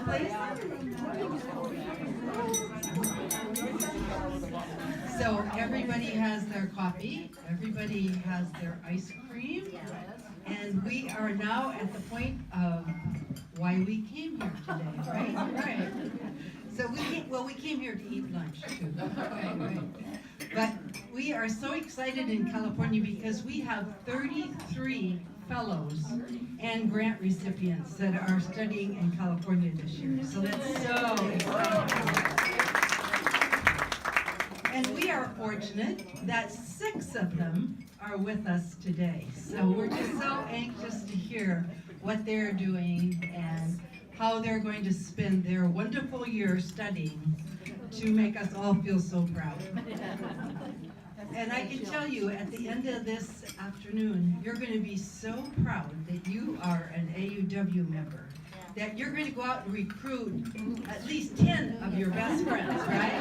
please? So everybody has their coffee, everybody has their ice cream, and we are now at the point of why we came here today, right? Right. So we came here to eat lunch too. Right. But we are so excited in California because we have 33 fellows and grant recipients that are studying in California this year. So that's so exciting. And we are fortunate that 6 of them are with us today. So we're just so anxious to hear what they're doing and how they're going to spend their wonderful year studying to make us all feel so proud. And I can tell you, at the end of this afternoon, you're going to be so proud that you are an AUW member, that you're going to go out and recruit at least 10 of your best friends, right?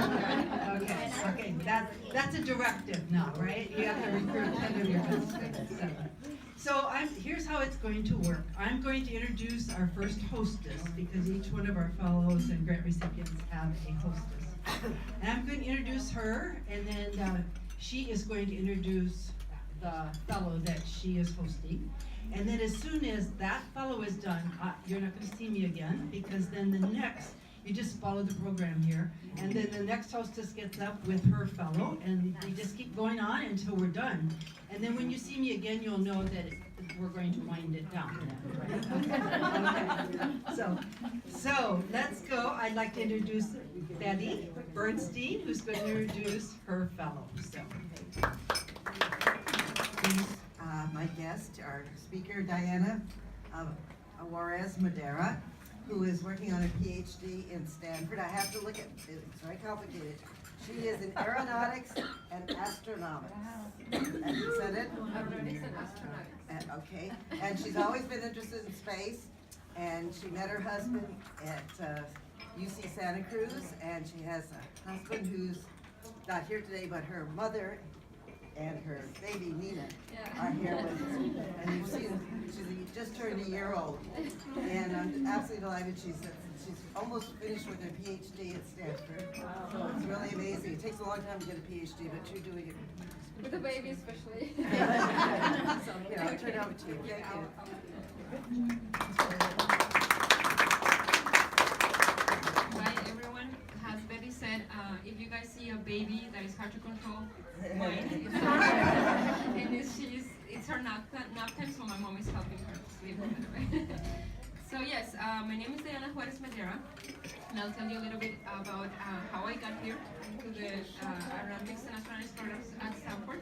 Okay, that's a directive now, right? You have to recruit 10 of your best friends. So here's how it's going to work. I'm going to introduce our first hostess, because each one of our fellows and grant recipients have a hostess. And I'm going to introduce her, and then she is going to introduce the fellow that she is hosting. And then as soon as that fellow is done, you're not going to see me again, because then the next, you just follow the program here, and then the next hostess gets up with her fellow, and we just keep going on until we're done. And then when you see me again, you'll know that we're going to wind it down. Okay. So let's go. I'd like to introduce Betty Bernstein, who's going to introduce her fellow. So. My guest, our speaker, Diana Juarez Madera, who is working on a PhD in Stanford. I have to look at it, it's very complicated. She is in aeronautics and astronautics. Have you said it? Aeronautics and astronautics. Okay, and she's always been interested in space, and she met her husband at UC Santa Cruz, and she has a husband who's not here today, but her mother and her baby Nina are here with us. And you've seen, she's just turned a year old. And I'm absolutely delighted she's almost finished with her PhD at Stanford. So it's really amazing. It takes a long time to get a PhD, but you're doing it. With the baby especially. So here, I'll turn it over to you. Thank you. Hi everyone. As Betty said, if you guys see a baby that is hard to control, mine. And it's her nap time, so my mom is helping her sleep. So yes, my name is Diana Juarez Madera, and I'll tell you a little bit about how I got here to the aeronautics and astronautics programs at Stanford.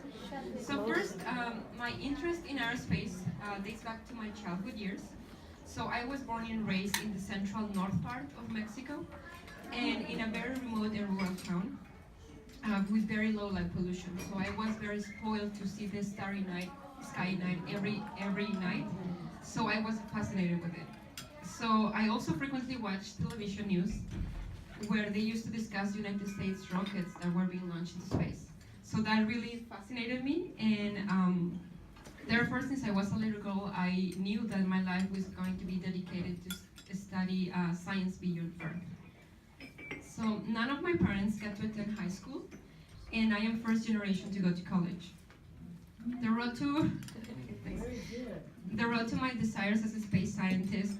So first, my interest in aerospace dates back to my childhood years. So I was born and raised in the central north part of Mexico, and in a very remote and rural town with very low light pollution. So I was very spoiled to see the starry sky night every night. So I was fascinated with it. So I also frequently watched television news where they used to discuss United States rockets that were being launched into space. So that really fascinated me, and therefore, since I was a little girl, I knew that my life was going to be dedicated to study science beyond Earth. So none of my parents got to attend high school, and I am first generation to go to college. The road to my desires as a space scientist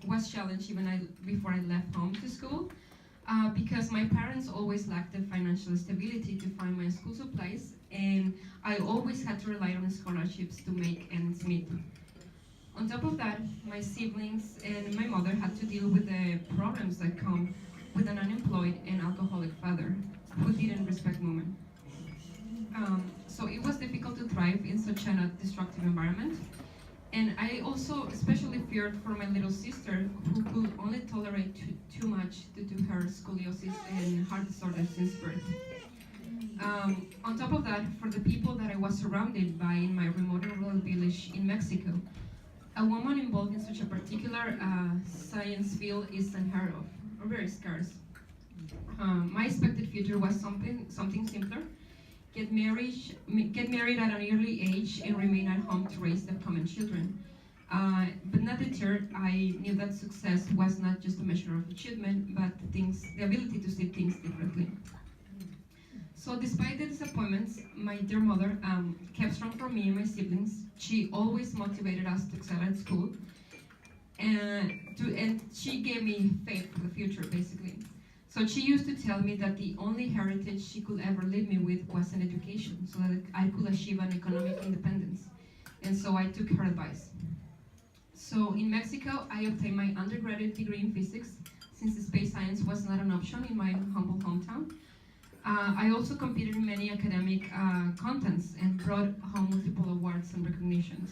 was challenged even before I left home to school, because my parents always lacked the financial stability to fund my school supplies, and I always had to rely on scholarships to make ends meet. On top of that, my siblings and my mother had to deal with the problems that come with an unemployed and alcoholic father who didn't respect women. So it was difficult to thrive in such a destructive environment. And I also especially feared for my little sister, who could only tolerate too much due to her scoliosis and heart disorders since birth. On top of that, for the people that I was surrounded by in my remote and rural village in Mexico, a woman involved in such a particular science field is unheard of, or very scarce. My expected future was something simpler. Get married at an early age and remain at home to raise the common children. But not deterred, I knew that success was not just a measure of achievement, but the ability to see things differently. So despite the disappointments, my dear mother kept strong for me and my siblings. She always motivated us to excel at school, and she gave me faith for the future, basically. So she used to tell me that the only heritage she could ever leave me with was an education, so that I could achieve an economic independence. And so I took her advice. So in Mexico, I obtained my undergraduate degree in physics, since space science was not an option in my humble hometown. I also competed in many academic contests and brought home multiple awards and recognitions.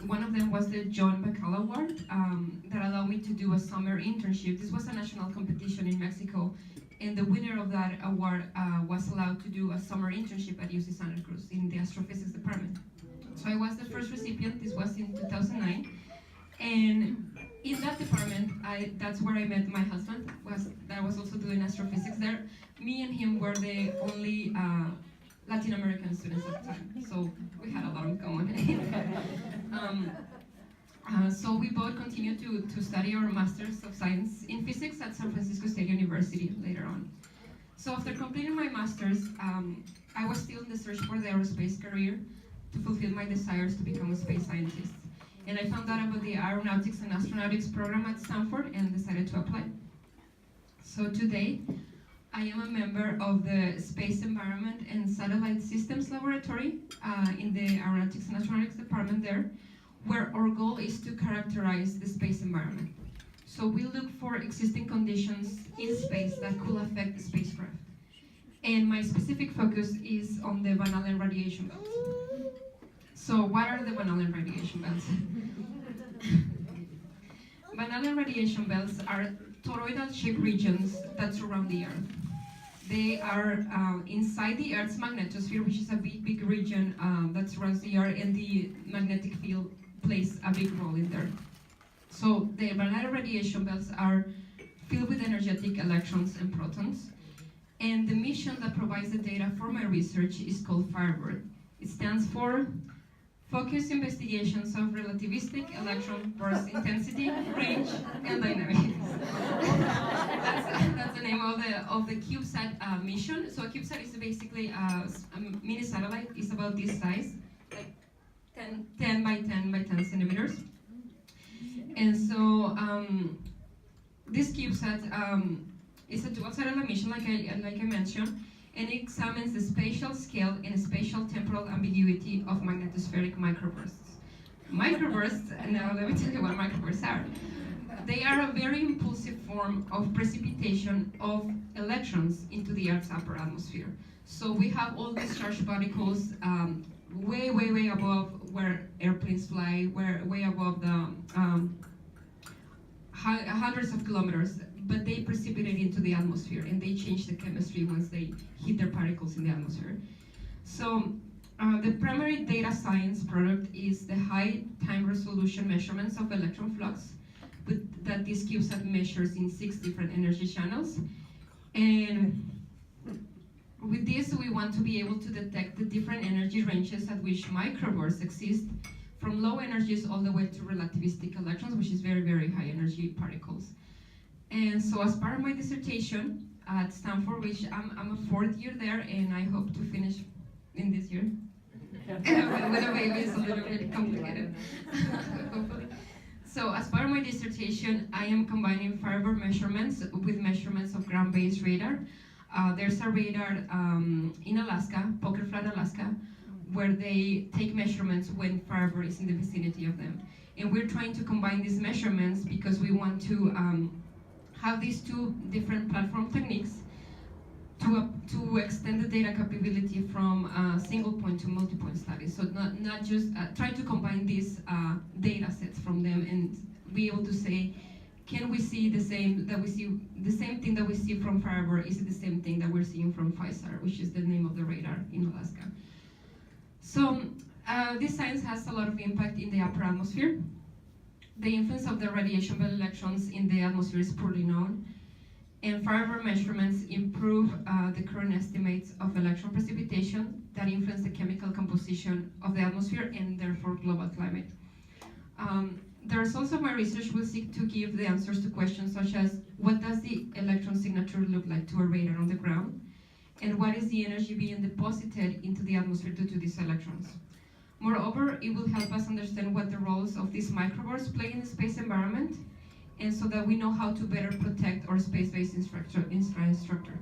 One of them was the John Mccole Award that allowed me to do a summer internship. This was a national competition in Mexico, and the winner of that award was allowed to do a summer internship at UC Santa Cruz in the astrophysics department. So I was the first recipient. This was in 2009, and in that department, that's where I met my husband. That was also doing astrophysics there. Me and him were the only Latin American students at the time, so we had a lot in common. So we both continued to study our Masters of Science in Physics at San Francisco State University later on. So after completing my Masters, I was still in the search for the aerospace career to fulfill my desires to become a space scientist. And I found out about the Aeronautics and Astronautics program at Stanford and decided to apply. So today, I am a member of the Space Environment and Satellite Systems Laboratory in the Aeronautics and Astronautics department there, where our goal is to characterize the space environment. So we look for existing conditions in space that could affect the spacecraft. And my specific focus is on the Van Allen radiation belts. So what are the Van Allen radiation belts? Van Allen radiation belts are toroidal-shaped regions that surround the Earth. They are inside the Earth's magnetosphere, which is a big region that surrounds the Earth, and the magnetic field plays a big role in there. So the Van Allen radiation belts are filled with energetic electrons and protons, and the mission that provides the data for my research is called Firebird. It stands for Focused Investigations of Relativistic Electron Burst Intensity, Range, and Dynamics. That's the name of the CubeSat mission. So a CubeSat is basically a mini satellite. It's about this size, like 10 by 10 by 10 centimeters. And so this CubeSat is a dual satellite mission, like I mentioned, and it examines the spatial scale and spatial temporal ambiguity of magnetospheric microbursts. Microbursts, now let me tell you what microbursts are. They are a very impulsive form of precipitation of electrons into the Earth's upper atmosphere. So we have all these charged particles way above where airplanes fly, way above the hundreds of kilometers, but they precipitate into the atmosphere, and they change the chemistry once they hit their particles in the atmosphere. So the primary data science product is the high time resolution measurements of electron flux that this CubeSat measures in 6 different energy channels. And with this, we want to be able to detect the different energy ranges at which microbursts exist, from low energies all the way to relativistic electrons, which is very high energy particles. And so as part of my dissertation at Stanford, which I'm a 4th year there, and I hope to finish in this year. With a baby, it's a little bit complicated, hopefully. So as part of my dissertation, I am combining Firebird measurements with measurements of ground-based radar. There's a radar in Alaska, Poker Flat, Alaska, where they take measurements when Firebird is in the vicinity of them. And we're trying to combine these measurements because we want to have these 2 different platform techniques to extend the data capability from single point to multi-point studies. So not just try to combine these data sets from them and be able to say, can we see the same thing that we see from Firebird? Is it the same thing that we're seeing from FISAR, which is the name of the radar in Alaska? So this science has a lot of impact in the upper atmosphere. The influence of the radiation belt electrons in the atmosphere is poorly known, and Firebird measurements improve the current estimates of electron precipitation that influence the chemical composition of the atmosphere and therefore global climate. The results of my research will seek to give the answers to questions such as, what does the electron signature look like to a radar on the ground? And what is the energy being deposited into the atmosphere due to these electrons? Moreover, it will help us understand what the roles of these microbursts play in the space environment, and so that we know how to better protect our space-based infrastructure.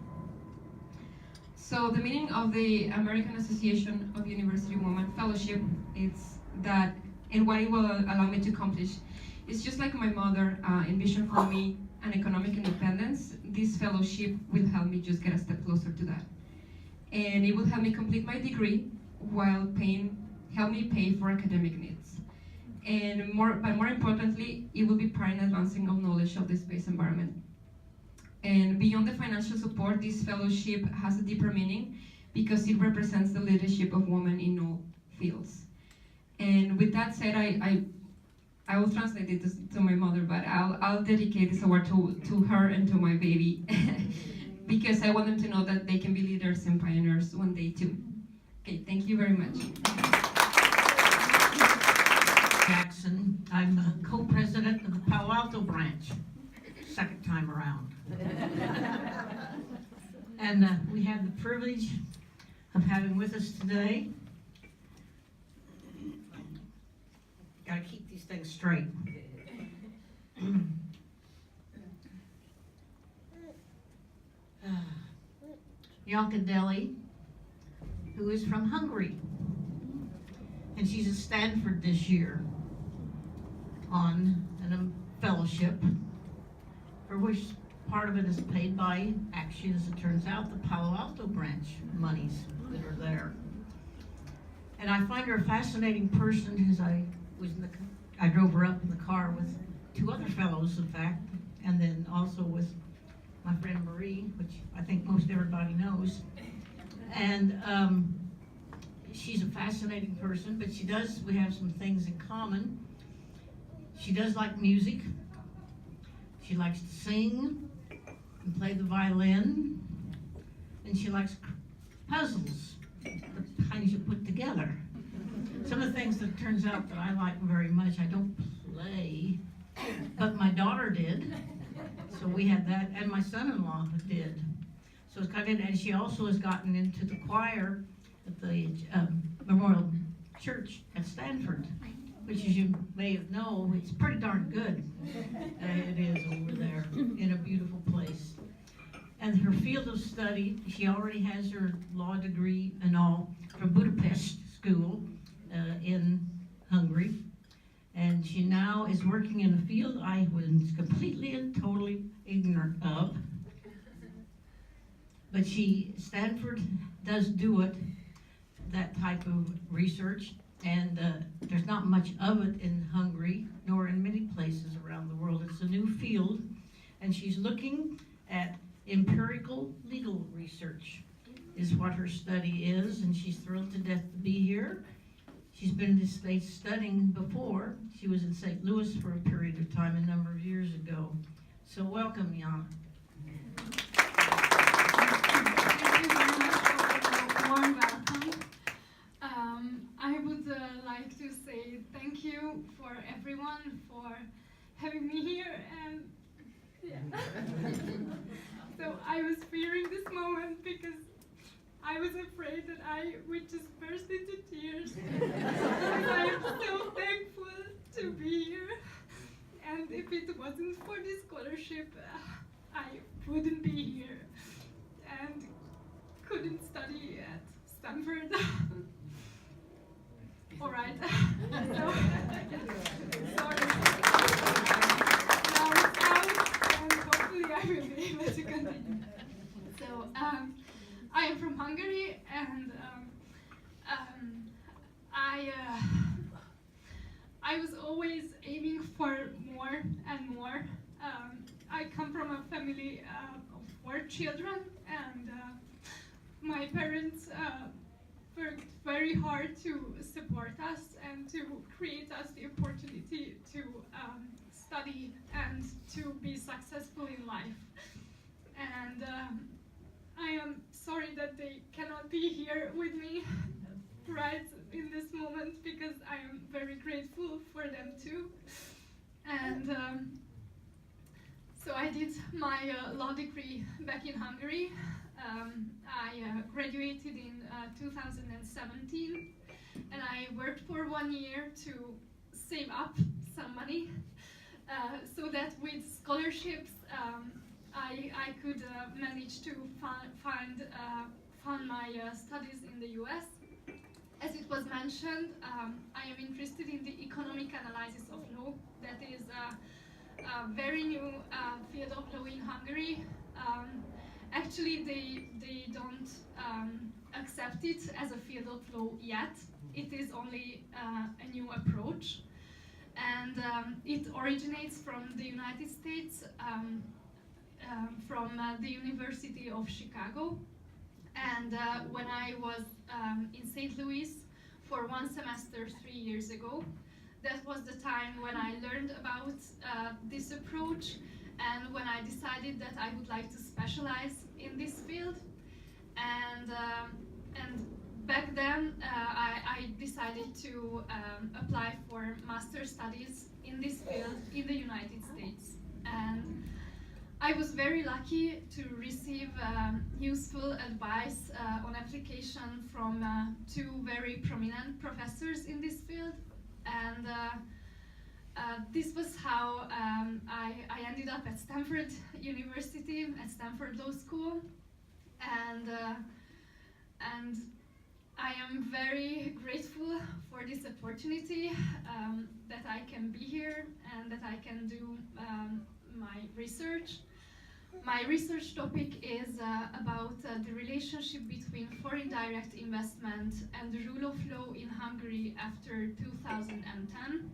So the meaning of the American Association of University Women Fellowship is that, and what it will allow me to accomplish, is just like my mother envisioned for me an economic independence. This fellowship will help me just get a step closer to that. And it will help me complete my degree while help me pay for academic needs. And more importantly, it will be part in advancing of knowledge of the space environment. And beyond the financial support, this fellowship has a deeper meaning because it represents the leadership of women in all fields. And with that said, I will translate it to my mother, but I'll dedicate this award to her and to my baby because I want them to know that they can be leaders and pioneers one day too. Okay, thank you very much. Jackson. I'm a co-president of the Palo Alto branch, second time around. And we have the privilege of having with us today. Gotta keep these things straight. Deli, who is from Hungary. And she's at Stanford this year on a fellowship, for which part of it is paid by, actually, as it turns out, the Palo Alto branch monies that are there. And I find her a fascinating person, as I drove her up in the car with two other fellows, in fact, and then also with my friend Marie, which I think most everybody knows. And she's a fascinating person, but we have some things in common. She does like music. She likes to sing and play the violin. And she likes puzzles, the kinds you put together. Some of the things that it turns out that I like very much, I don't play, but my daughter did. So we had that, and my son-in-law did. So it's kind of, and she also has gotten into the choir at the Memorial Church at Stanford, which, as you may know, it's pretty darn good. It is over there in a beautiful place. And her field of study, she already has her law degree and all from Budapest School in Hungary. And she now is working in a field I was completely and totally ignorant of. But Stanford does do it, that type of research, and there's not much of it in Hungary, nor in many places around the world. It's a new field, and she's looking at empirical legal research, is what her study is, and she's thrilled to death to be here. She's been in the States studying before. She was in St. Louis for a period of time a number of years ago. So welcome, Jana. Thank you very much for a warm welcome. I would like to say thank you for everyone for having me here, and so I was fearing this moment because I was afraid that I would just burst into tears. I am so thankful to be here, and if it wasn't for this scholarship, I wouldn't be here and couldn't study at Stanford. All right. So, sorry. Now it's out, and hopefully I will be able to continue. So, I am from Hungary, and I was always aiming for more and more. I come from a family of 4 children, and my parents worked very hard to support us and to create us the opportunity to study and to be successful in life. And I am sorry that they cannot be here with me right in this moment. moment because I am very grateful for them too. And so I did my law degree back in Hungary. I graduated in 2017, and I worked for 1 year to save up some money so that with scholarships I could manage to fund my studies in the US. As it was mentioned, I am interested in the economic analysis of law. That is a very new field of law in Hungary. Actually, they don't accept it as a field of law yet. It is only a new approach. And it originates from the United States, from the University of Chicago. And when I was in St. Louis for 1 semester 3 years ago, that was the time when I learned about this approach, and when I decided that I would like to specialize in this field. And back then I decided to apply for master's studies in this field in the United States. And I was very lucky to receive useful advice on application from 2 very prominent professors in this field. And this was how I ended up at Stanford University, at Stanford Law School. And I am very grateful for this opportunity, that I can be here and that I can do my research. My research topic is about the relationship between foreign direct investment and the rule of law in Hungary after 2010.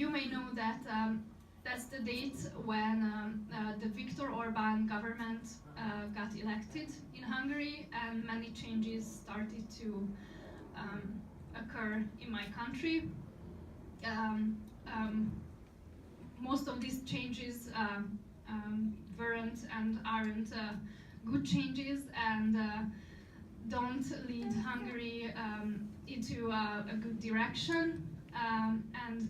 You may know that that's the date when the Viktor Orbán government got elected in Hungary, and many changes started to occur in my country. Most of these changes weren't and aren't good changes, and don't lead Hungary into a good direction. And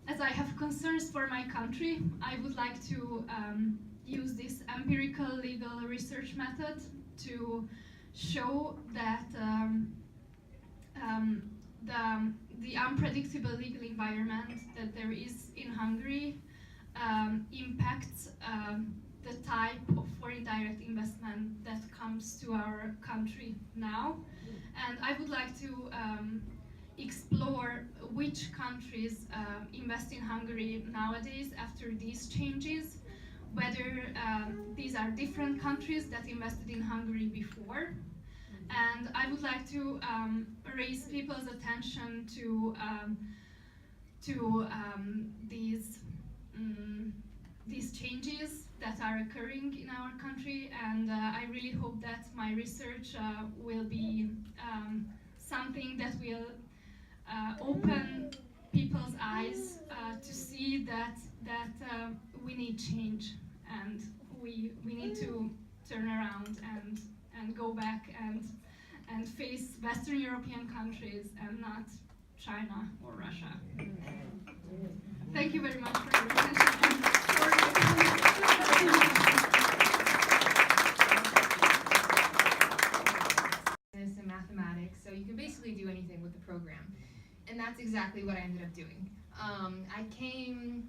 as I have concerns for my country, I would like to use this empirical legal research method to show that the unpredictable legal environment that there is in Hungary impacts the type of foreign direct investment that comes to our country now. And I would like to explore which countries invest in Hungary nowadays after these changes, whether these are different countries that invested in Hungary before. And I would like to raise people's attention to these changes that are occurring in our country, and I really hope that my research will be something that will open people's eyes to see that we need change, and we need to turn around and go back and face Western European countries and not China or Russia. Thank you very much for your attention. And mathematics, so you can basically do anything with the program. And that's exactly what I ended up doing. I came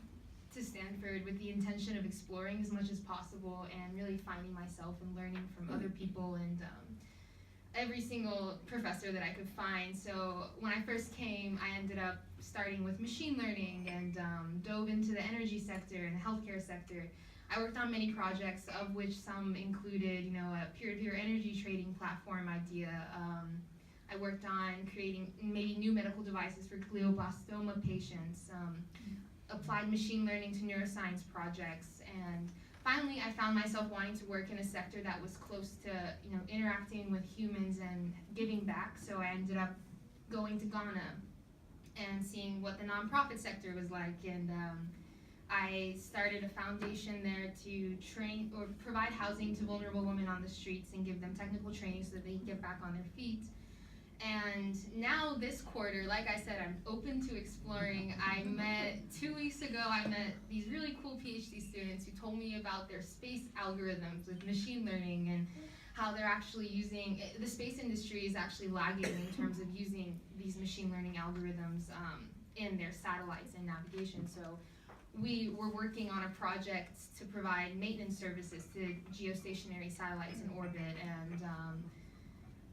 to Stanford with the intention of exploring as much as possible and really finding myself and learning from other people and every single professor that I could find. So when I first came, I ended up starting with machine learning and dove into the energy sector and the healthcare sector. I worked on many projects, of which some included, a peer-to-peer energy trading platform idea. I worked on creating maybe new medical devices for glioblastoma patients, applied machine learning to neuroscience projects, and finally I found myself wanting to work in a sector that was close to interacting with humans and giving back. So I ended up going to Ghana and seeing what the nonprofit sector was like, and I started a foundation there to train or provide housing to vulnerable women on the streets and give them technical training so that they can get back on their feet. And now this quarter, like I said, I'm open to exploring. 2 weeks ago, I met these really cool PhD students who told me about their space algorithms with machine learning and how they're actually using, the space industry is actually lagging in terms of using these machine learning algorithms in their satellites and navigation. So we were working on a project to provide maintenance services to geostationary satellites in orbit, and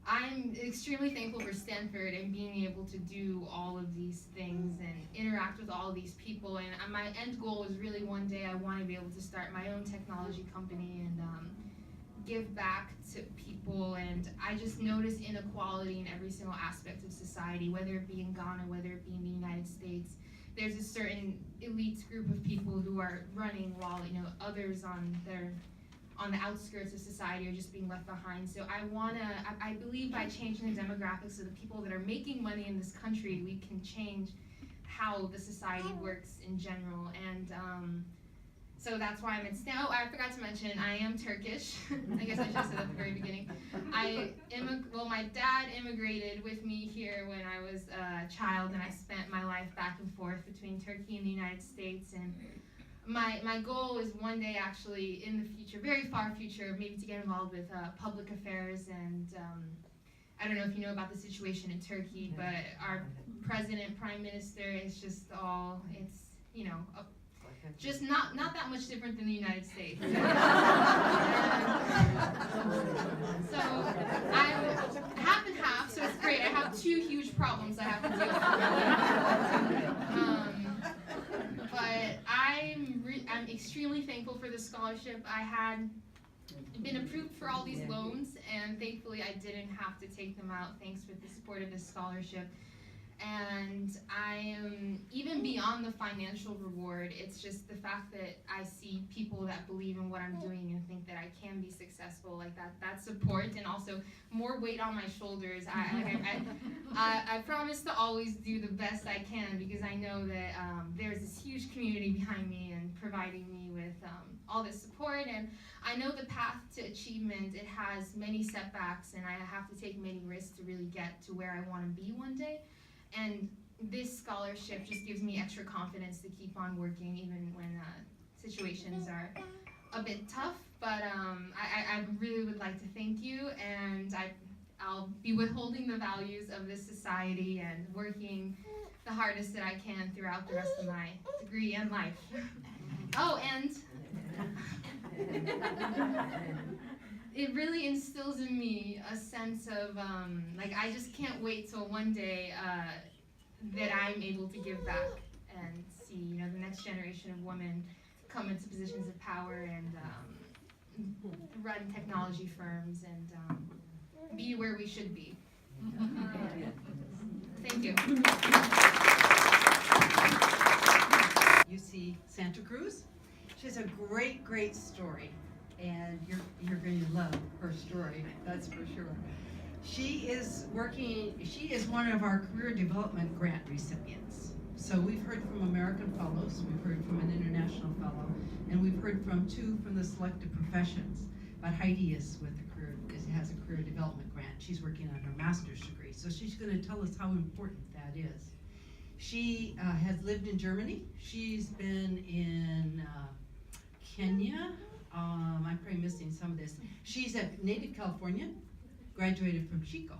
I'm extremely thankful for Stanford and being able to do all of these things and interact with all of these people. And my end goal is really one day I want to be able to start my own technology company and give back to people. And I just notice inequality in every single aspect of society, whether it be in Ghana, whether it be in the United States. There's a certain elite group of people who are running while others on the outskirts of society are just being left behind. So I believe by changing the demographics of the people that are making money in this country, we can change how the society works in general. And so that's why I'm at Stanford. Oh, I forgot to mention, I am Turkish. I guess I should have said that at the very beginning. My dad immigrated with me here when I was a child, and I spent my life back and forth between Turkey and the United States. And my goal is one day, actually, in the future, very far future, maybe to get involved with public affairs. And I don't know if you know about the situation in Turkey, but our president, prime minister, is just all, it's, just not that much different than the United States. So I'm half and half, so it's great. I have two huge problems I have to deal with. But I'm extremely thankful for the scholarship. I had been approved for all these loans, and thankfully I didn't have to take them out thanks for the support of this scholarship. And I am, even beyond the financial reward, it's just the fact that I see people that believe in what I'm doing and think that I can be successful, like that support, and also more weight on my shoulders. I promise to always do the best I can, because I know that there's this huge community behind me and providing me with all this support. And I know the path to achievement, it has many setbacks, and I have to take many risks to really get to where I want to be one day. And this scholarship just gives me extra confidence to keep on working, even when situations are a bit tough. But I really would like to thank you, and I'll be withholding the values of this society and working the hardest that I can throughout the rest of my degree and life. Oh, and it really instills in me a sense of, I just can't wait till one day that I'm able to give back and see, the next generation of women come into positions of power and run technology firms and be where we should be. Thank you. UC Santa Cruz. She has a great, great story, and you're going to love her story, that's for sure. She is one of our career development grant recipients. So we've heard from American fellows, we've heard from an international fellow, and we've heard from two from the selected professions. But Heidi has a career development grant. She's working on her master's degree, so she's going to tell us how important that is. She has lived in Germany. She's been in Kenya. I'm probably missing some of this. She's a native Californian, graduated from Chico,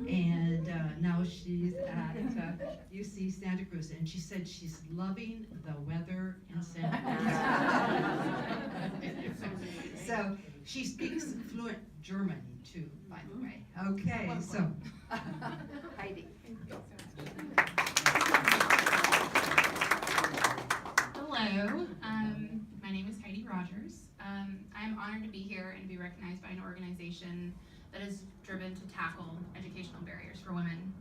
and now she's at UC Santa Cruz, and she said she's loving the weather in Santa Cruz. So she speaks fluent German too, by the way. Okay, so Heidi. Hello, my name is Heidi Rogers. I'm honored to be here and be recognized by an organization that is driven to tackle educational barriers for women.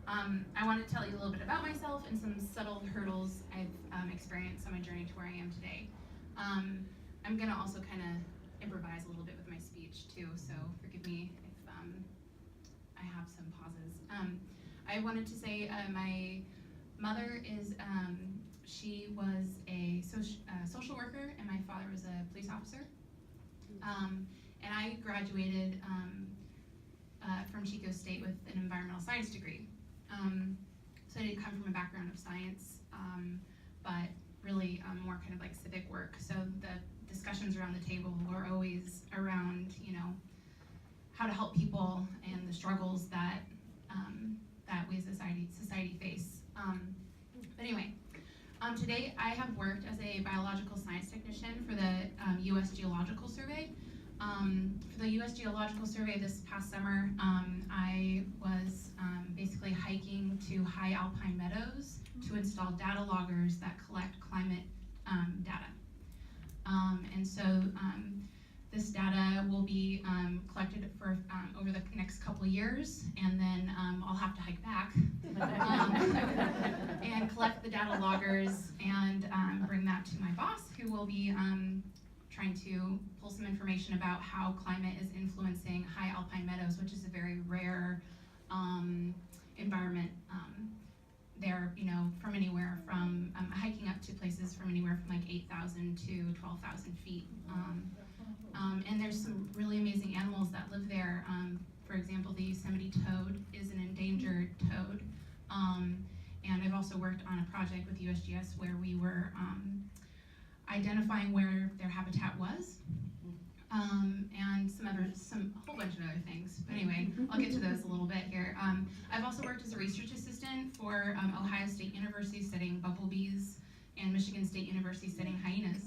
I want to tell you a little bit about myself and some subtle hurdles I've experienced on my journey to where I am today. I'm going to also kind of improvise a little bit with my speech too, so forgive me if I have some pauses. I wanted to say my mother is, she was a social worker, and my father was a police officer. And I graduated from Chico State with an environmental science degree. So I didn't come from a background of science, but really more kind of like civic work. So the discussions around the table were always around, you know, how to help people and the struggles that that we as society face. But anyway, today I have worked as a biological science technician for the U.S. Geological Survey. For the U.S. Geological Survey this past summer, I was basically hiking to high alpine meadows to install data loggers that collect climate data. And so this data will be collected for over the next couple of years, and then I'll have to hike back and collect the data loggers and bring that to my boss, who will be trying to pull some information about how climate is influencing high alpine meadows, which is a very rare environment. They're, you know, from anywhere from hiking up to places from anywhere from like 8,000 to 12,000 feet. And there's some really amazing animals that live there. For example, the Yosemite toad is an endangered toad. And I've also worked on a project with USGS where we were identifying where their habitat was, and a whole bunch of other things. But anyway, I'll get to those a little bit here. I've also worked as a research assistant for Ohio State University studying bumblebees and Michigan State University studying hyenas.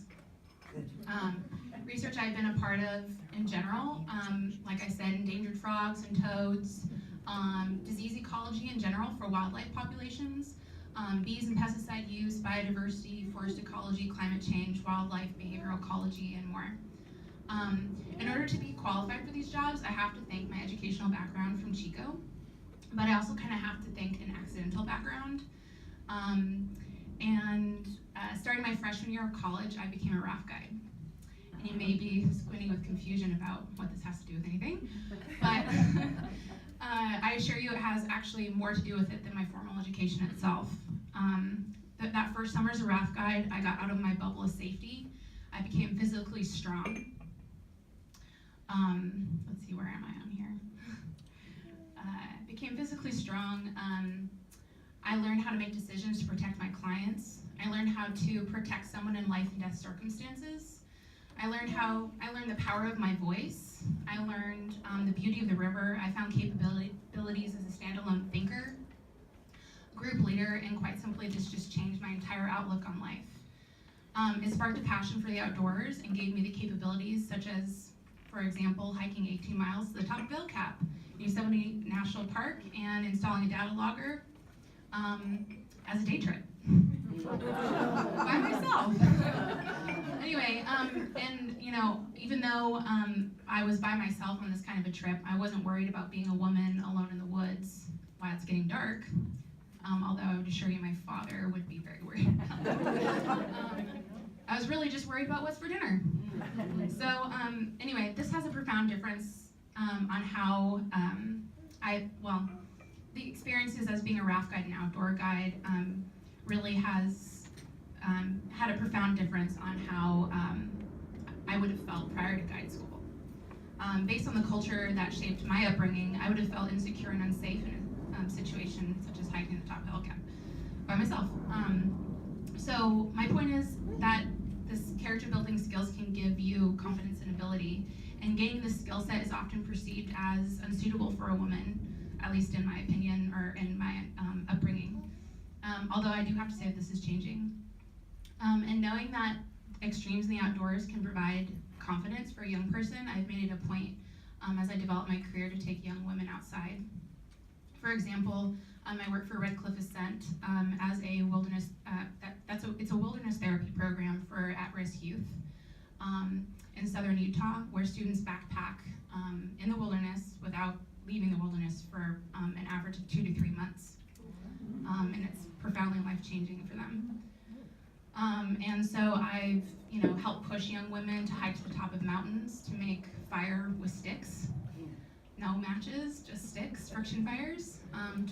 Research I've been a part of in general, like I said, endangered frogs and toads, disease ecology in general for wildlife populations, bees and pesticide use, biodiversity, forest ecology, climate change, wildlife, behavioral ecology, and more. In order to be qualified for these jobs, I have to thank my educational background from Chico, but I also kind of have to thank an accidental background. Starting my freshman year of college, I became a raft guide. And you may be squinting with confusion about what this has to do with anything, but I assure you it has actually more to do with it than my formal education itself. That first summer as a raft guide, I got out of my bubble of safety. I became physically strong. Let's see, where am I on here? Became physically strong. I learned how to make decisions to protect my clients. I learned how to protect someone in life and death circumstances. I learned the power of my voice. I learned the beauty of the river. I found capabilities as a standalone thinker, group leader, and quite simply this just changed my entire outlook on life. It sparked a passion for the outdoors and gave me the capabilities such as, for example, hiking 18 miles to the top of Bill Cap, Yosemite National Park, and installing a data logger as a day trip. By myself. Anyway, and you know, even though I was by myself on this kind of a trip, I wasn't worried about being a woman alone in the woods while it's getting dark. Although I would assure you my father would be very worried. I was really just worried about what's for dinner. So anyway, this has a profound difference on how the experiences as being a raft guide and outdoor guide really has had a profound difference on how I would have felt prior to guide school. Based on the culture that shaped my upbringing, I would have felt insecure and unsafe in a situation such as hiking the top of Hill Cap by myself. So my point is that this character building skills can give you confidence and ability, and gaining this skill set is often perceived as unsuitable for a woman, at least in my opinion or in my upbringing. Although I do have to say that this is changing. And knowing that extremes in the outdoors can provide confidence for a young person, I've made it a point as I develop my career to take young women outside. For example, I work for Red Cliff Ascent as a wilderness, it's a wilderness therapy program for at-risk youth in southern Utah, where students backpack in the wilderness without leaving the wilderness for an average of 2 to 3 months. And it's profoundly life-changing for them. And so I've, helped push young women to hike to the top of mountains to make fire with sticks. No matches, just sticks, friction fires,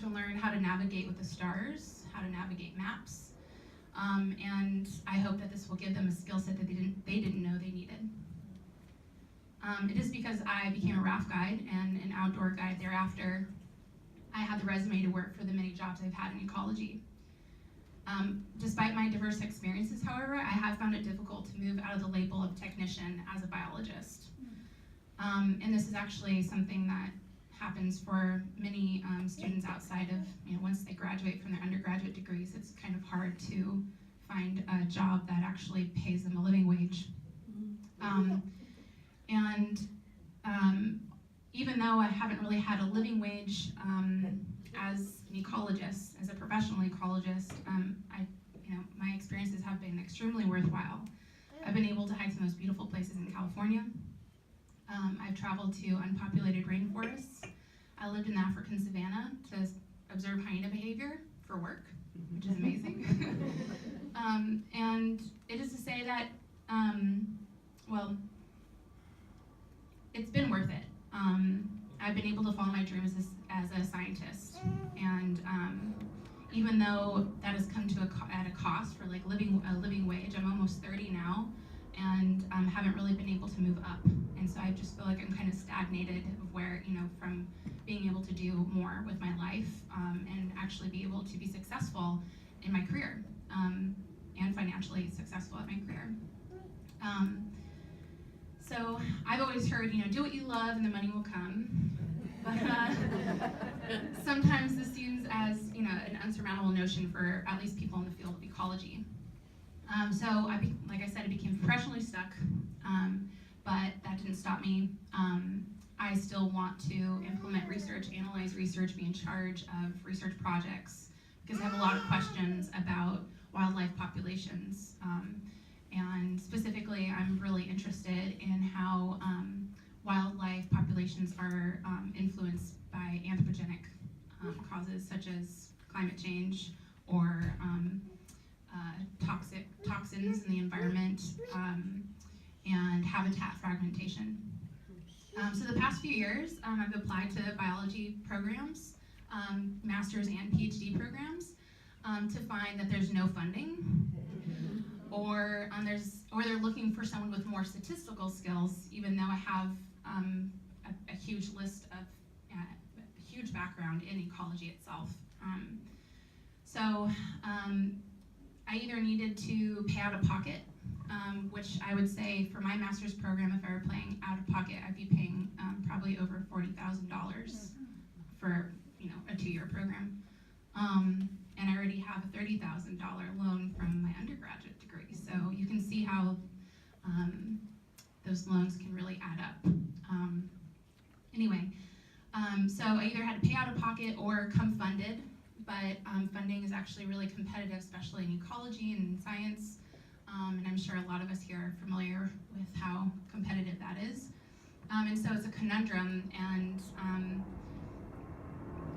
to learn how to navigate with the stars, how to navigate maps. And I hope that this will give them a skill set that they didn't know they needed. It is because I became a raft guide and an outdoor guide thereafter. I had the resume to work for the many jobs I've had in ecology. Despite my diverse experiences, however, I have found it difficult to move out of the label of technician as a biologist. And this is actually something that happens for many students outside of, once they graduate from their undergraduate degrees, it's kind of hard to find a job that actually pays them a living wage. Even though I haven't really had a living wage as an ecologist, as a professional ecologist, my experiences have been extremely worthwhile. I've been able to hike the most beautiful places in California. I've traveled to unpopulated rainforests. I lived in the African savanna to observe hyena behavior for work, which is amazing. And it is to say that, it's been worth it. I've been able to follow my dreams as a scientist, and even though that has come to at a cost for like a living wage, I'm almost 30 now, and haven't really been able to move up, and so I just feel like I'm kind of stagnated of where, from being able to do more with my life and actually be able to be successful in my career and financially successful at my career. So I've always heard, do what you love and the money will come. But sometimes this seems as, an unsurmountable notion for at least people in the field of ecology. So like I said, I became professionally stuck, but that didn't stop me. I still want to implement research, analyze research, be in charge of research projects, because I have a lot of questions about wildlife populations. And specifically, I'm really interested in how wildlife populations are influenced by anthropogenic causes such as climate change or toxins in the environment and habitat fragmentation. So the past few years, I've applied to biology programs, master's and PhD programs, to find that there's no funding, or they're looking for someone with more statistical skills, even though I have a huge list of a huge background in ecology itself. So I either needed to pay out of pocket, which I would say for my master's program, if I were paying out of pocket, I'd be paying probably over $40,000 for a 2-year program. And I already have a $30,000 loan from my undergraduate degree. So you can see how those loans can really add up. So I either had to pay out of pocket or come funded, but funding is actually really competitive, especially in ecology and in science. And I'm sure a lot of us here are familiar with how competitive that is. And so it's a conundrum, and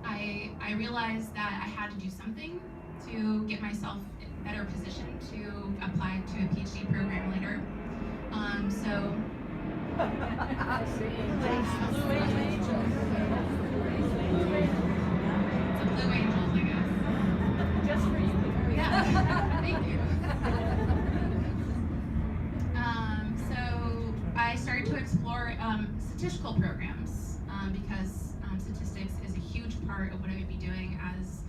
I realized that I had to do something to get myself in a better position to apply to a PhD program later. It's a Blue Angels, I guess. Just for you. Yeah, thank you. So I started to explore statistical programs because statistics is a huge part of what I would be doing as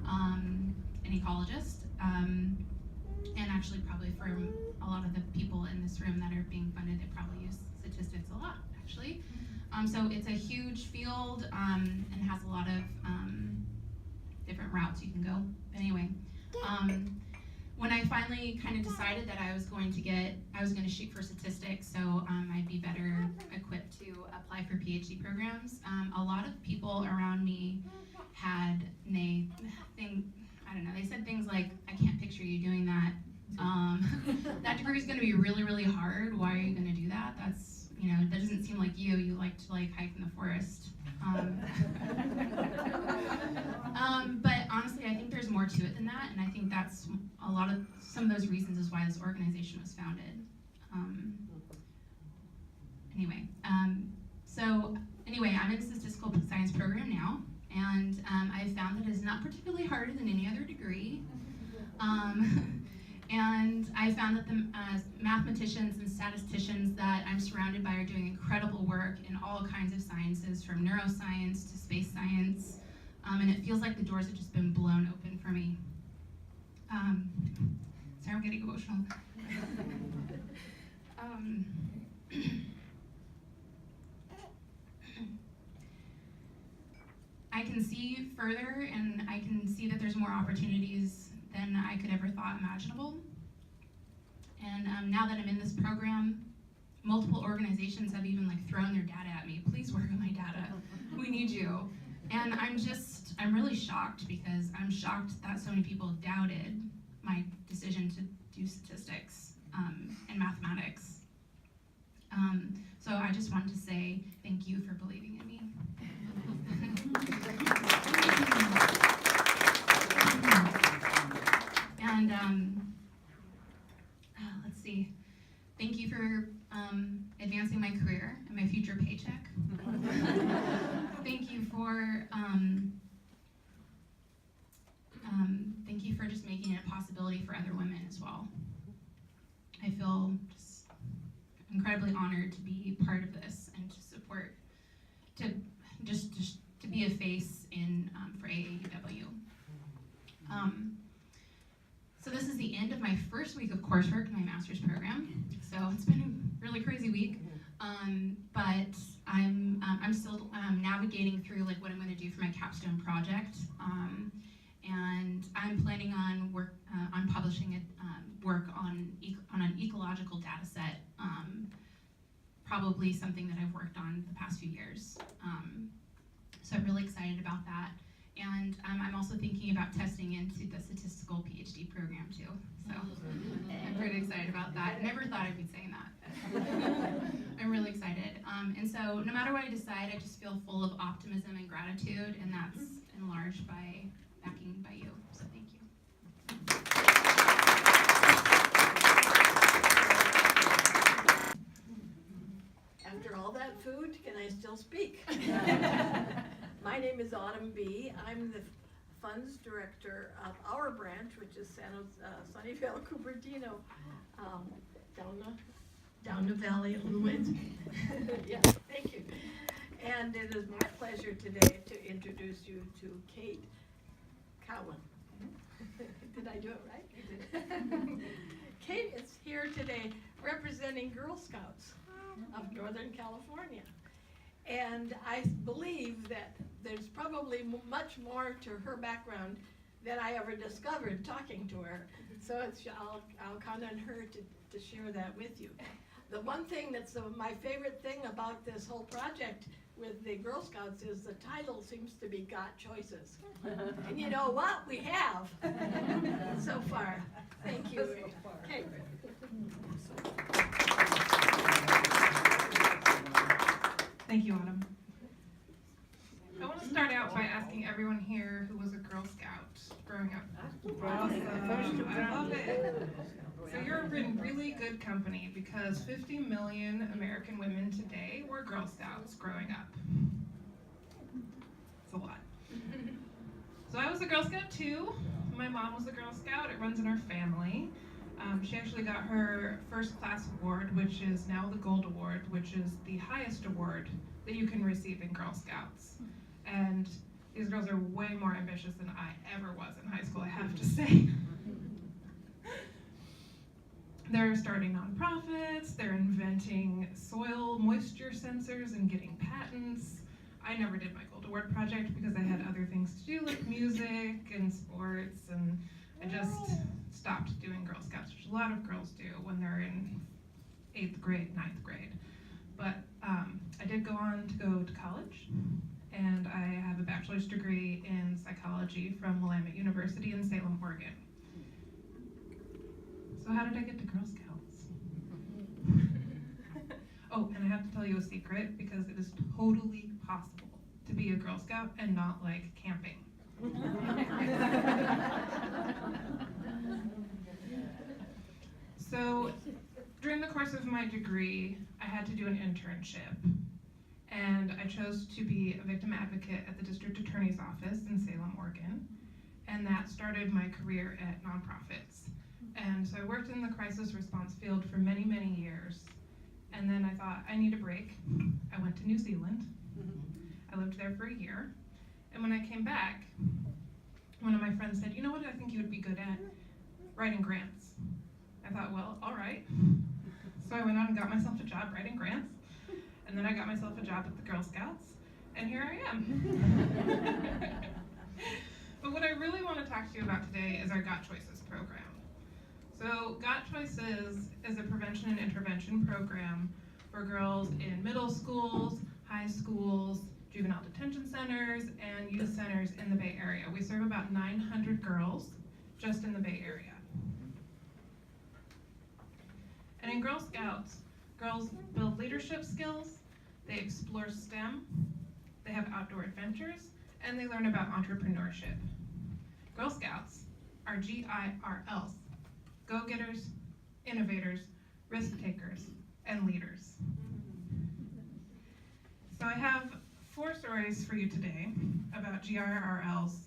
an ecologist, and actually probably for a lot of the people in this room that are being funded, they probably use statistics a lot, actually. So it's a huge field and has a lot of different routes you can go. But anyway, when I finally kind of decided that I was going to shoot for statistics, so I'd be better equipped to apply for PhD programs. A lot of people around me they said things like, I can't picture you doing that. That degree is going to be really, really hard. Why are you going to do that? That's, that doesn't seem like you. You like to hike in the forest. But honestly, I think there's more to it than that, and I think that's some of those reasons is why this organization was founded. I'm in the statistical science program now, and I've found that it's not particularly harder than any other degree. And I found that the mathematicians and statisticians that I'm surrounded by are doing incredible work in all kinds of sciences, from neuroscience to space science, and it feels like the doors have just been blown open for me. Sorry, I'm getting emotional. I can see further, and I can see that there's more opportunities than I could ever thought imaginable. And now that I'm in this program, multiple organizations have even thrown their data at me. Please work on my data. We need you. And I'm really shocked, because I'm shocked that so many people doubted my decision to do statistics and mathematics. So I just wanted to say thank you for believing in me. And let's see. Thank you for advancing my career and my future paycheck. Thank you for just making it a possibility for other women as well. I feel just incredibly honored to be part of this and to support, to be a face in for AAUW. So this is the end of my first week of coursework in my master's program. So it's been a really crazy week, but I'm still navigating through what I'm going to do for my capstone project, and I'm planning on publishing work on an ecological data set, probably something that I've worked on the past few years. So I'm really excited about that. And I'm also thinking about testing into the statistical PhD program too. So I'm pretty excited about that. Never thought I'd be saying that. I'm really excited. And so no matter what I decide, I just feel full of optimism and gratitude, and that's enlarged by backing by you. So thank you. After all that food, can I still speak? My name is Autumn B. I'm the funds director of our branch, which is Sunnyvale, Cupertino, down the valley a little ways. Yeah, thank you. And it is my pleasure today to introduce you to Kate Cowan. Did I do it right? Kate is here today representing Girl Scouts of Northern California. And I believe that there's probably much more to her background than I ever discovered talking to her. So I'll count on her to share that with you. The one thing that's my favorite thing about this whole project with the Girl Scouts is the title seems to be Got Choices. And you know what? We have so far. Thank you. Okay. Thank you, Autumn. I want to start out by asking everyone here who was a Girl Scout growing up. Awesome. I love it. So you're in really good company, because 50 million American women today were Girl Scouts growing up. It's a lot. So I was a Girl Scout too. My mom was a Girl Scout. It runs in our family. She actually got her first class award, which is now the Gold Award, which is the highest award that you can receive in Girl Scouts. And these girls are way more ambitious than I ever was in high school, I have to say. They're starting nonprofits, they're inventing soil moisture sensors and getting patents. I never did my Gold Award project because I had other things to do, like music and sports, and I just stopped doing Girl Scouts, which a lot of girls do when they're in 8th grade, 9th grade. But I did go on to go to college, and I have a bachelor's degree in psychology from Willamette University in Salem, Oregon. So how did I get to Girl Scouts? Oh, and I have to tell you a secret, because it is totally possible to be a Girl Scout and not like camping. So during the course of my degree, I had to do an internship, and I chose to be a victim advocate at the district attorney's office in Salem, Oregon, and that started my career at nonprofits. And so I worked in the crisis response field for many, many years. And then I thought, I need a break. I went to New Zealand. I lived there for a year. And when I came back, one of my friends said, you know what I think you would be good at? Writing grants. I thought, well, all right. So I went out and got myself a job writing grants. And then I got myself a job at the Girl Scouts. And here I am. But what I really want to talk to you about today is our Got Choices program. So Got Choices is a prevention and intervention program for girls in middle schools, high schools, juvenile detention centers, and youth centers in the Bay Area. We serve about 900 girls just in the Bay Area. And in Girl Scouts, girls build leadership skills, they explore STEM, they have outdoor adventures, and they learn about entrepreneurship. Girl Scouts are GIRLs, go-getters, innovators, risk-takers, and leaders. So I have 4 stories for you today about GIRLs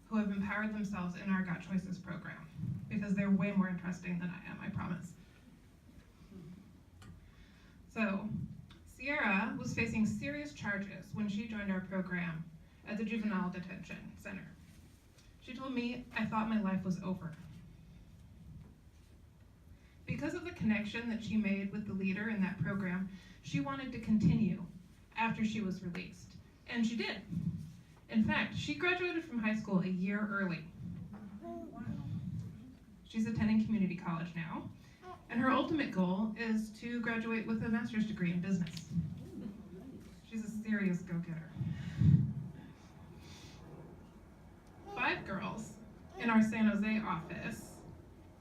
who have empowered themselves in our Got Choices program, because they're way more interesting than I am, I promise. So, Sierra was facing serious charges when she joined our program at the Juvenile Detention Center. She told me, I thought my life was over. Because of the connection that she made with the leader in that program, she wanted to continue after she was released. And she did. In fact, she graduated from high school a year early. She's attending community college now, and her ultimate goal is to graduate with a master's degree in business. She's a serious go-getter. 5 girls in our San Jose office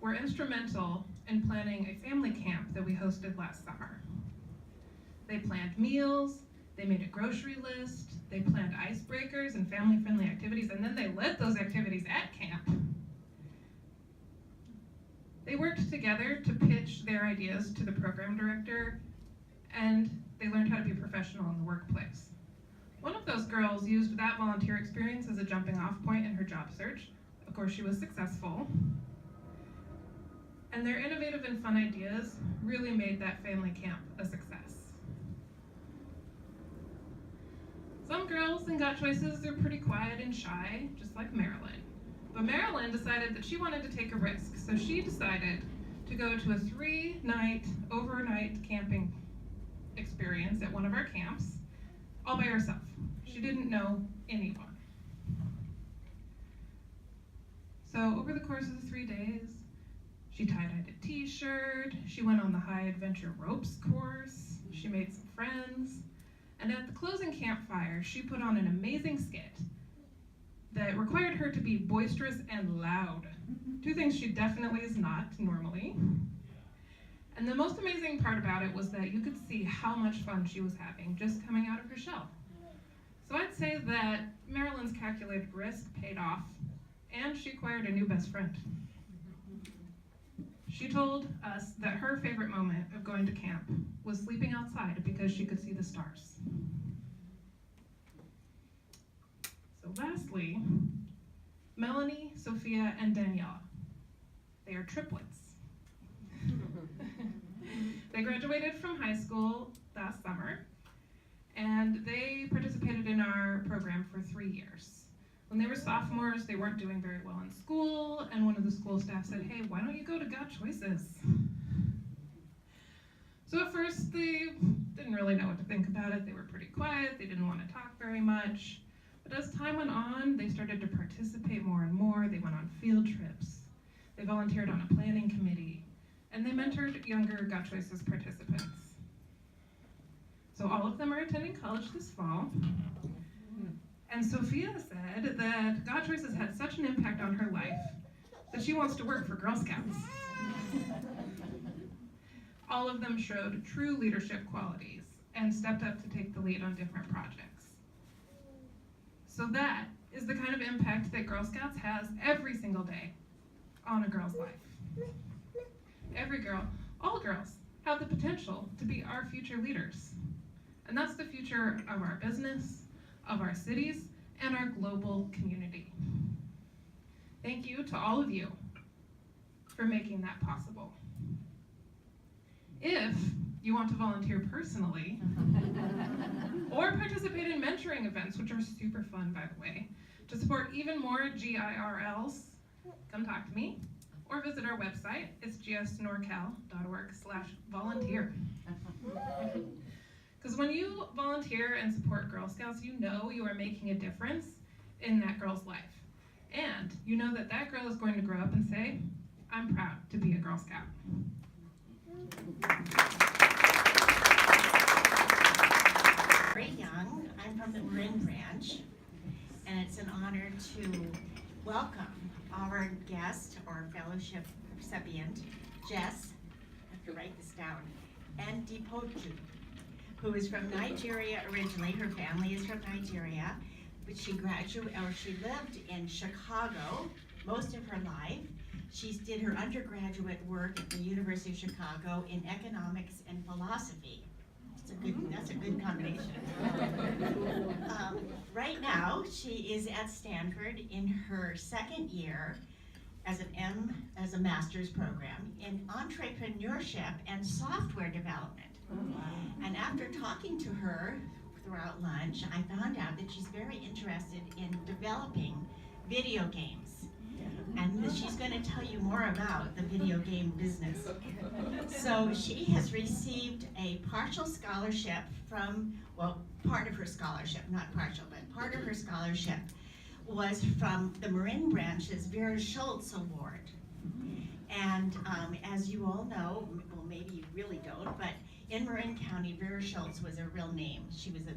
were instrumental in planning a family camp that we hosted last summer. They planned meals, they made a grocery list, they planned icebreakers and family-friendly activities, and then they led those activities at camp. They worked together to pitch their ideas to the program director, and they learned how to be professional in the workplace. One of those girls used that volunteer experience as a jumping off point in her job search. Of course, she was successful. And their innovative and fun ideas really made that family camp a success. Some girls in Got Choices are pretty quiet and shy, just like Marilyn. But Marilyn decided that she wanted to take a risk, so she decided to go to a 3-night, overnight camping experience at one of our camps, all by herself. She didn't know anyone. So over the course of the 3 days, she tie-dyed a t-shirt, she went on the high adventure ropes course, she made some friends, and at the closing campfire, she put on an amazing skit that required her to be boisterous and loud. 2 things she definitely is not normally. And the most amazing part about it was that you could see how much fun she was having just coming out of her shell. So I'd say that Marilyn's calculated risk paid off, and she acquired a new best friend. She told us that her favorite moment of going to camp was sleeping outside because she could see the stars. So lastly, Melanie, Sophia, and Danielle. They are triplets. They graduated from high school last summer, and they participated in our program for 3 years. When they were sophomores, they weren't doing very well in school, and one of the school staff said, hey, why don't you go to Got Choices? So at first, they didn't really know what to think about it. They were pretty quiet, they didn't want to talk very much. But as time went on, they started to participate more and more. They went on field trips. They volunteered on a planning committee, and they mentored younger Got Choices participants. So all of them are attending college this fall. And Sophia said that Got Choices had such an impact on her life that she wants to work for Girl Scouts. All of them showed true leadership qualities and stepped up to take the lead on different projects. So that is the kind of impact that Girl Scouts has every single day on a girl's life. Every girl, all girls, have the potential to be our future leaders. And that's the future of our business, of our cities, and our global community. Thank you to all of you. for making that possible. If you want to volunteer personally, or participate in mentoring events, which are super fun, by the way, to support even more GIRLs, come talk to me, or visit our website. It's gsnorcal.org/volunteer. Because when you volunteer and support Girl Scouts, you know you are making a difference in that girl's life. And you know that that girl is going to grow up and say, I'm proud to be a Girl Scout. Very young. I'm from the Marin Branch, and it's an honor to welcome our guest or fellowship recipient, Jess, I have to write this down, and Dipoju, who is from Nigeria originally. Her family is from Nigeria, but she lived in Chicago most of her life. She did her undergraduate work at the University of Chicago in economics and philosophy. That's a good combination. Right now, she is at Stanford in her second year as a master's program in entrepreneurship and software development. And after talking to her throughout lunch, I found out that she's very interested in developing video games. And she's going to tell you more about the video game business. So she has received a partial scholarship from, well, part of her scholarship, not partial, but part of her scholarship was from the Marin Branch's Vera Schultz Award. And as you all know, well, maybe you really don't, but in Marin County, Vera Schultz was a real name. She was a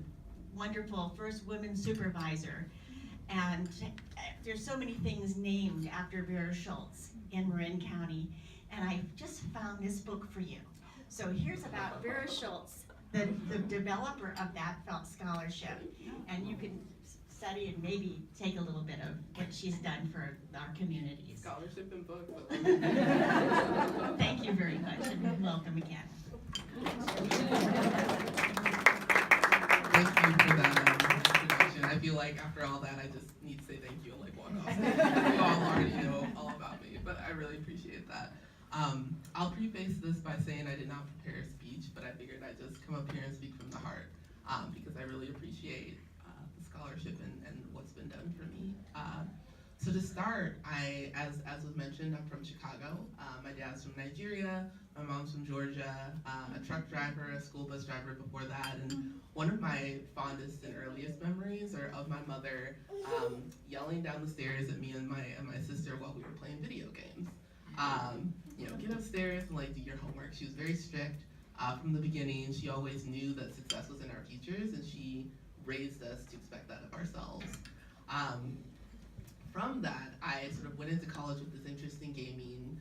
wonderful first woman supervisor. And there's so many things named after Vera Schultz in Marin County. And I just found this book for you. So here's about Vera Schultz, the developer of that scholarship. And you can study and maybe take a little bit of what she's done for our communities. Scholarship and book. Thank you very much, and welcome again. Thank you for that introduction. I feel like after all that, I just need to say thank you and like walk off. You all already know all about me, but I really appreciate that. I'll preface this by saying I did not prepare a speech, but I figured I'd just come up here and speak from the heart because I really appreciate the scholarship and what's been done for me. So to start, as was mentioned, I'm from Chicago. My dad's from Nigeria. My mom's from Georgia, a truck driver, a school bus driver before that, and one of my fondest and earliest memories are of my mother yelling down the stairs at me and my sister while we were playing video games. Get upstairs and like do your homework. She was very strict from the beginning. She always knew that success was in our futures, and she raised us to expect that of ourselves. From that, I sort of went into college with this interest in gaming,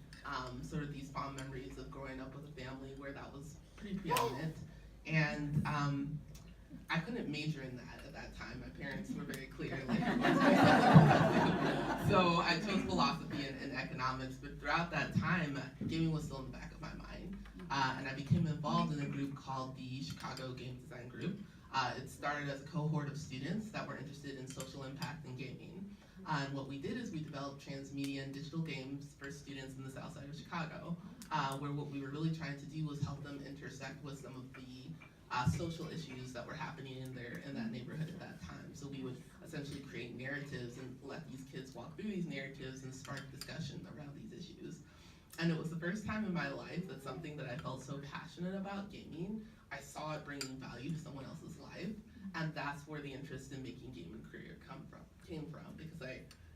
sort of these fond memories of growing up with a family where that was pretty preeminent. And I couldn't major in that at that time. My parents were very clear. So I chose philosophy and economics, but throughout that time, gaming was still in the back of my mind. And I became involved in a group called the Chicago Game Design Group. It started as a cohort of students that were interested in social impact and gaming. And what we did is we developed transmedia and digital games for students in the south side of Chicago, where what we were really trying to do was help them intersect with some of the social issues that were happening in that neighborhood at that time. So we would essentially create narratives and let these kids walk through these narratives and spark discussion around these issues. And it was the first time in my life that something that I felt so passionate about, gaming, I saw it bringing value to someone else's life, and that's where the interest in making gaming career came from, because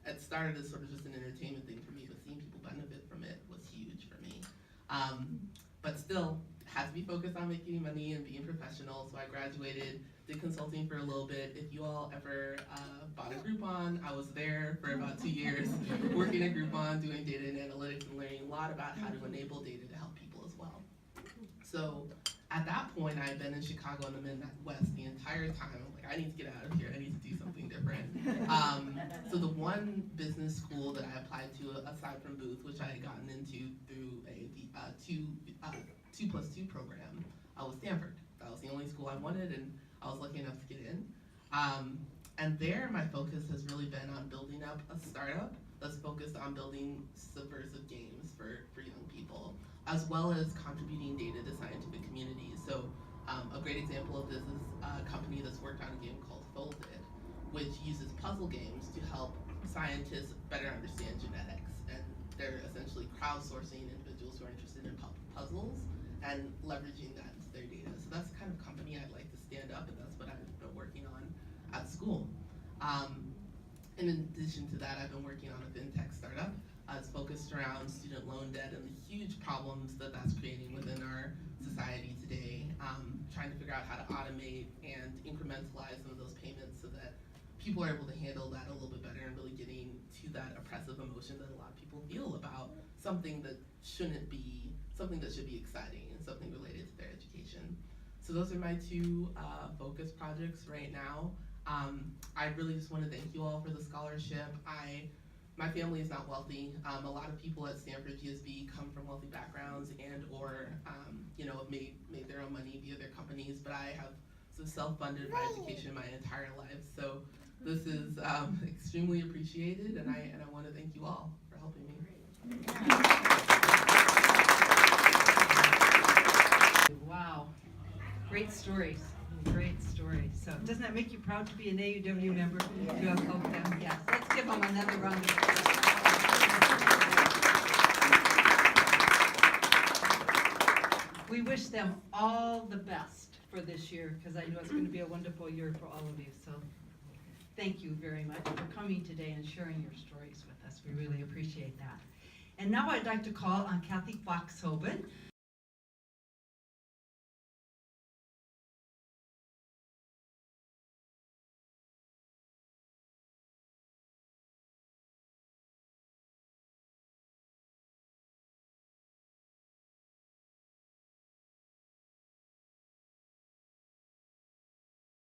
it started as sort of just an entertainment thing for me, but seeing people benefit from it was huge for me. But still, had to be focused on making money and being professional, so I graduated, did consulting for a little bit. If you all ever bought a Groupon, I was there for about 2 years, working at Groupon, doing data and analytics and learning a lot about how to enable data to help people as well. So at that point, I had been in Chicago and the Midwest the entire time. I'm like, I need to get out of here. I need to do something different. So the one business school that I applied to, aside from Booth, which I had gotten into through a 2+2 program, was Stanford. That was the only school I wanted, and I was lucky enough to get in. And there, my focus has really been on building up a startup that's focused on building subversive games for young people, as well as contributing data to scientific communities. So a great example of this is a company that's worked on a game called Folded, which uses puzzle games to help scientists better understand genetics. And they're essentially crowdsourcing individuals who are interested in puzzles and leveraging that into their data. So that's the kind of company I'd like to stand up, and that's what I've been working on at school. In addition to that, I've been working on a fintech startup. It's focused around student loan debt and the huge problems that that's creating within our society today. Trying to figure out how to automate and incrementalize some of those payments so that people are able to handle that a little bit better and really getting to that oppressive emotion that a lot of people feel about something that shouldn't be, something that should be exciting and something related to their education. So those are my two focus projects right now. I really just want to thank you all for the scholarship. My family is not wealthy. A lot of people at Stanford GSB come from wealthy backgrounds and or have made their own money via their companies, but I have some self-funded my education my entire life. So this is extremely appreciated, and I want to thank you all for helping me. Wow, great stories. Great story. So doesn't that make you proud to be an AAUW member? To have helped them? Yes. Let's give them another round of applause. We wish them all the best for this year, because I know it's going to be a wonderful year for all of you. So thank you very much for coming today and sharing your stories with us. We really appreciate that. And now I'd like to call on Kathy Foxhoven,